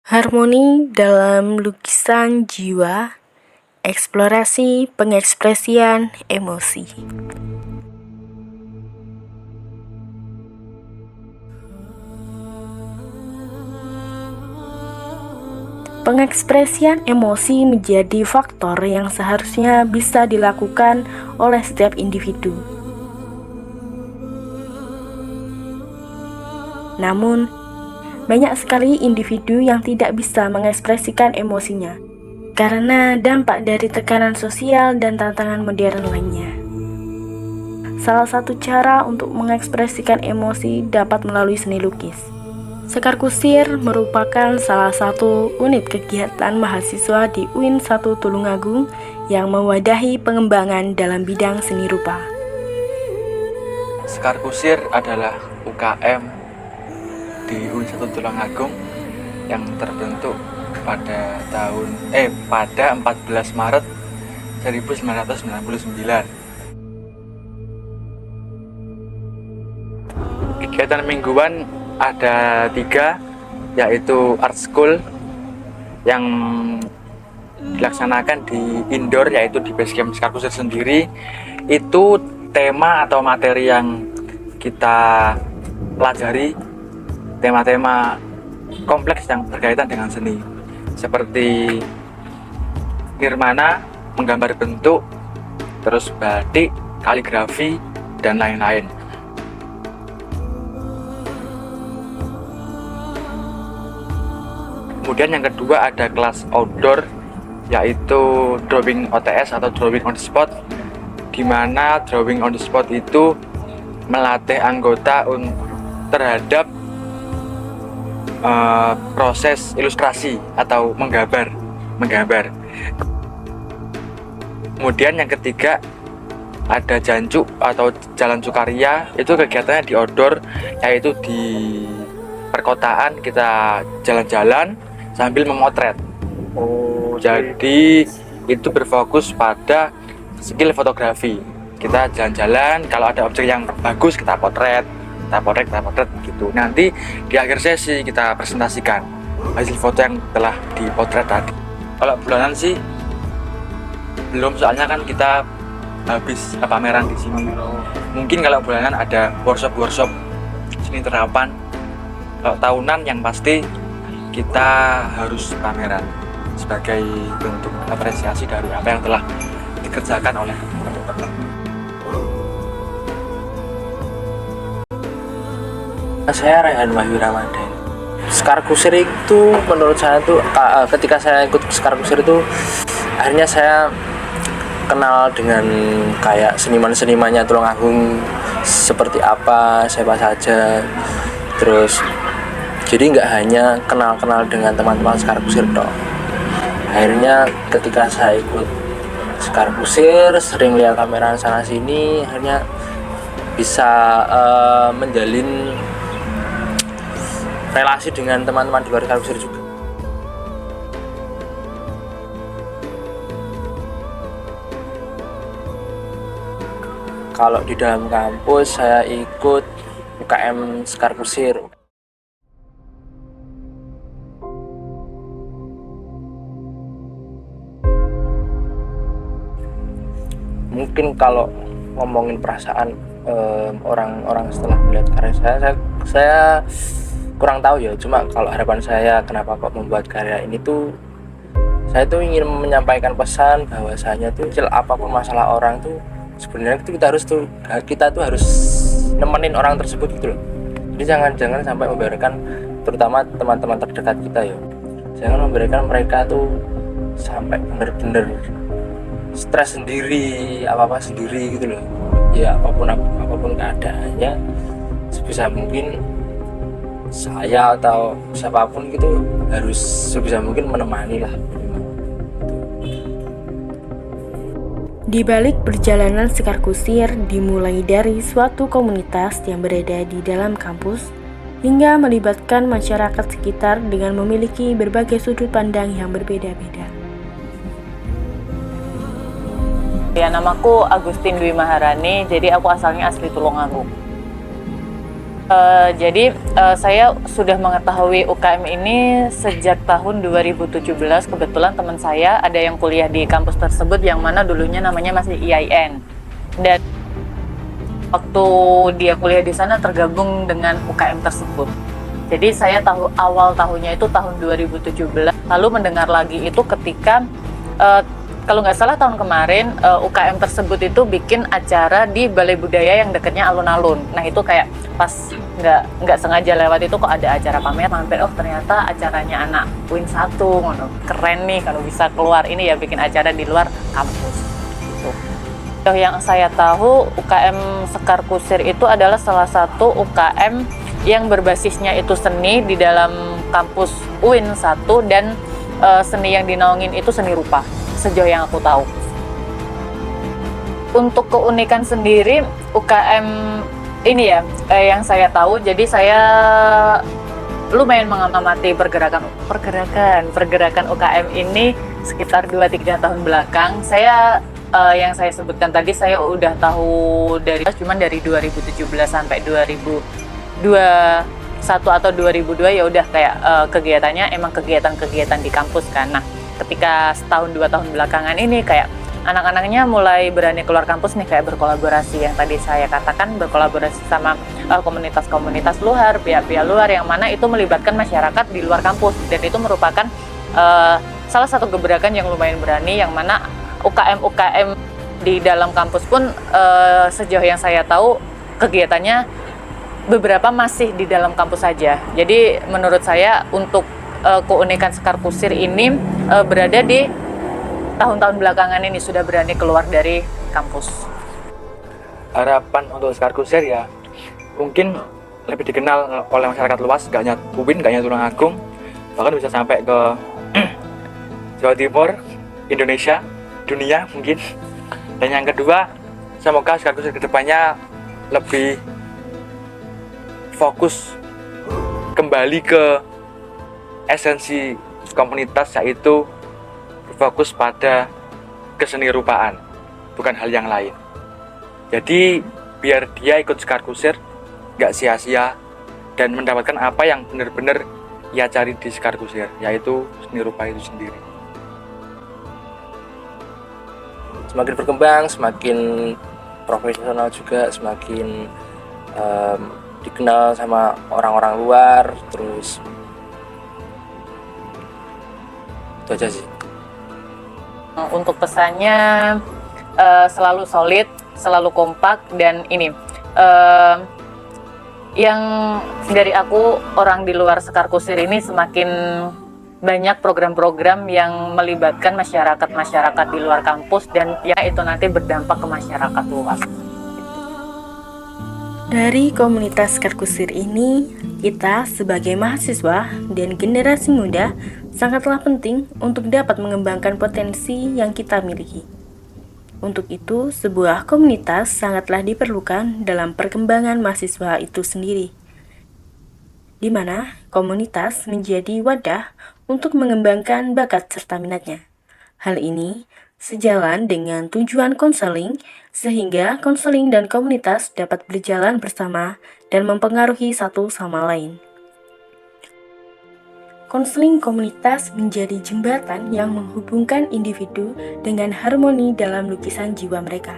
Harmoni dalam lukisan jiwa, eksplorasi pengekspresian emosi. Pengekspresian emosi menjadi faktor yang seharusnya bisa dilakukan oleh setiap individu. Namun, banyak sekali individu yang tidak bisa mengekspresikan emosinya karena dampak dari tekanan sosial dan tantangan modern lainnya. Salah satu cara untuk mengekspresikan emosi dapat melalui seni lukis. Sekar Kusir merupakan salah satu unit kegiatan mahasiswa di UIN 1 Tulungagung yang mewadahi pengembangan dalam bidang seni rupa. Sekar Kusir adalah UKM di UIN 1 Tulungagung yang terbentuk pada 14 Maret 1999. Kegiatan mingguan ada 3, yaitu art school yang dilaksanakan di indoor, yaitu di basecamp Sekar Kusir sendiri. Itu tema atau materi yang kita pelajari, tema-tema kompleks yang berkaitan dengan seni, seperti nirmana, menggambar bentuk, terus batik, kaligrafi, dan lain-lain. Kemudian yang kedua ada kelas outdoor, yaitu drawing OTS atau drawing on the spot, di mana drawing on the spot itu melatih anggota terhadap proses ilustrasi atau menggambar. Kemudian yang ketiga ada Jancuk atau Jalan Sukaria, itu kegiatannya di outdoor, yaitu di perkotaan kita jalan-jalan sambil memotret. Jadi itu berfokus pada skill fotografi. Kita jalan-jalan, kalau ada objek yang bagus kita potret gitu. Nanti di akhir sesi kita presentasikan hasil foto yang telah dipotret tadi. Kalau bulanan sih belum, soalnya kan kita habis pameran di sini. Mungkin kalau bulanan ada workshop seni terapan. Kalau tahunan yang pasti kita harus pameran sebagai bentuk apresiasi dari apa yang telah dikerjakan oleh teman-teman. Saya Rehan Wahyu Ramadan. Sekar Kusir itu menurut saya tuh ketika saya ikut Sekar Kusir itu akhirnya saya kenal dengan kayak seniman-senimannya Tulungagung seperti apa, siapa saja. Terus jadi nggak hanya kenal-kenal dengan teman-teman Sekar Kusir toh. Akhirnya ketika saya ikut Sekar Kusir, sering lihat pameran sana sini, akhirnya bisa menjalin relasi dengan teman-teman di luar Sekar Kusir juga. Kalau di dalam kampus saya ikut UKM Sekar Kusir. Mungkin kalau ngomongin perasaan orang-orang setelah melihat karya saya kurang tahu ya. Cuma kalau harapan saya kenapa kok membuat karya ini tuh, saya tuh ingin menyampaikan pesan bahwasanya tuh apapun masalah orang tuh sebenarnya itu kita tuh harus nemenin orang tersebut gitu loh. Jadi jangan sampai membiarkan, terutama teman-teman terdekat kita ya, jangan membiarkan mereka tuh sampai bener-bener stres sendiri, apa-apa sendiri gitu loh. Ya apapun keadaannya, sebisa mungkin saya atau siapapun gitu harus sebisa mungkin menemani lah. Di balik perjalanan Sekar Kusir dimulai dari suatu komunitas yang berada di dalam kampus hingga melibatkan masyarakat sekitar dengan memiliki berbagai sudut pandang yang berbeda-beda. Ya, namaku Agustin Dwi Maharani, jadi aku asalnya asli Tulungagung. Saya sudah mengetahui UKM ini sejak tahun 2017. Kebetulan teman saya ada yang kuliah di kampus tersebut yang mana dulunya namanya masih IAIN. Dan waktu dia kuliah di sana tergabung dengan UKM tersebut. Jadi saya tahu awal tahunnya itu tahun 2017. Lalu mendengar lagi itu ketika kalau nggak salah tahun kemarin UKM tersebut itu bikin acara di Balai Budaya yang dekatnya alun-alun. Nah itu kayak pas nggak sengaja lewat itu kok ada acara pamer, mampir, oh ternyata acaranya anak Win 1, keren nih kalau bisa keluar ini ya bikin acara di luar kampus. Gitu. Yang saya tahu UKM Sekar Kusir itu adalah salah satu UKM yang berbasisnya itu seni di dalam kampus UIN 1 dan seni yang dinaungin itu seni rupa. Sejauh yang aku tahu. Untuk keunikan sendiri UKM ini ya yang saya tahu, jadi saya lumayan mengamati pergerakan UKM ini sekitar 2-3 tahun belakang. Saya yang saya sebutkan tadi saya udah tahu cuman dari 2017 sampai 2021 atau 2002 ya udah kayak kegiatannya emang kegiatan-kegiatan di kampus kan. Nah, ketika setahun 2 tahun belakangan ini kayak anak-anaknya mulai berani keluar kampus nih, kayak berkolaborasi yang tadi saya katakan, berkolaborasi sama komunitas-komunitas luar, pihak-pihak luar yang mana itu melibatkan masyarakat di luar kampus, dan itu merupakan salah satu gebrakan yang lumayan berani yang mana UKM di dalam kampus pun sejauh yang saya tahu kegiatannya beberapa masih di dalam kampus saja. Jadi menurut saya untuk keunikan Sekar Kusir ini berada di tahun-tahun belakangan ini sudah berani keluar dari kampus. Harapan untuk Sekar Kusir ya mungkin lebih dikenal oleh masyarakat luas, gak hanya UIN, gak hanya Tulungagung, bahkan bisa sampai ke Jawa Timur, Indonesia, dunia mungkin. Dan yang kedua, semoga Sekar Kusir kedepannya lebih fokus kembali ke esensi komunitas, yaitu berfokus pada keseni rupaan, bukan hal yang lain. Jadi biar dia ikut Sekar Kusir gak sia-sia dan mendapatkan apa yang benar-benar ia cari di Sekar Kusir, yaitu seni rupa itu sendiri. Semakin berkembang, semakin profesional juga, semakin dikenal sama orang-orang luar, terus itu aja sih. Untuk pesannya selalu solid, selalu kompak, dan ini yang dari aku, orang di luar Sekar Kusir ini semakin banyak program-program yang melibatkan masyarakat di luar kampus dan ya itu nanti berdampak ke masyarakat luas. Dari komunitas Sekar Kusir ini, kita sebagai mahasiswa dan generasi muda sangatlah penting untuk dapat mengembangkan potensi yang kita miliki. Untuk itu, sebuah komunitas sangatlah diperlukan dalam perkembangan mahasiswa itu sendiri, di mana komunitas menjadi wadah untuk mengembangkan bakat serta minatnya. Hal ini sejalan dengan tujuan konseling, sehingga konseling dan komunitas dapat berjalan bersama dan mempengaruhi satu sama lain. Konseling komunitas menjadi jembatan yang menghubungkan individu dengan harmoni dalam lukisan jiwa mereka.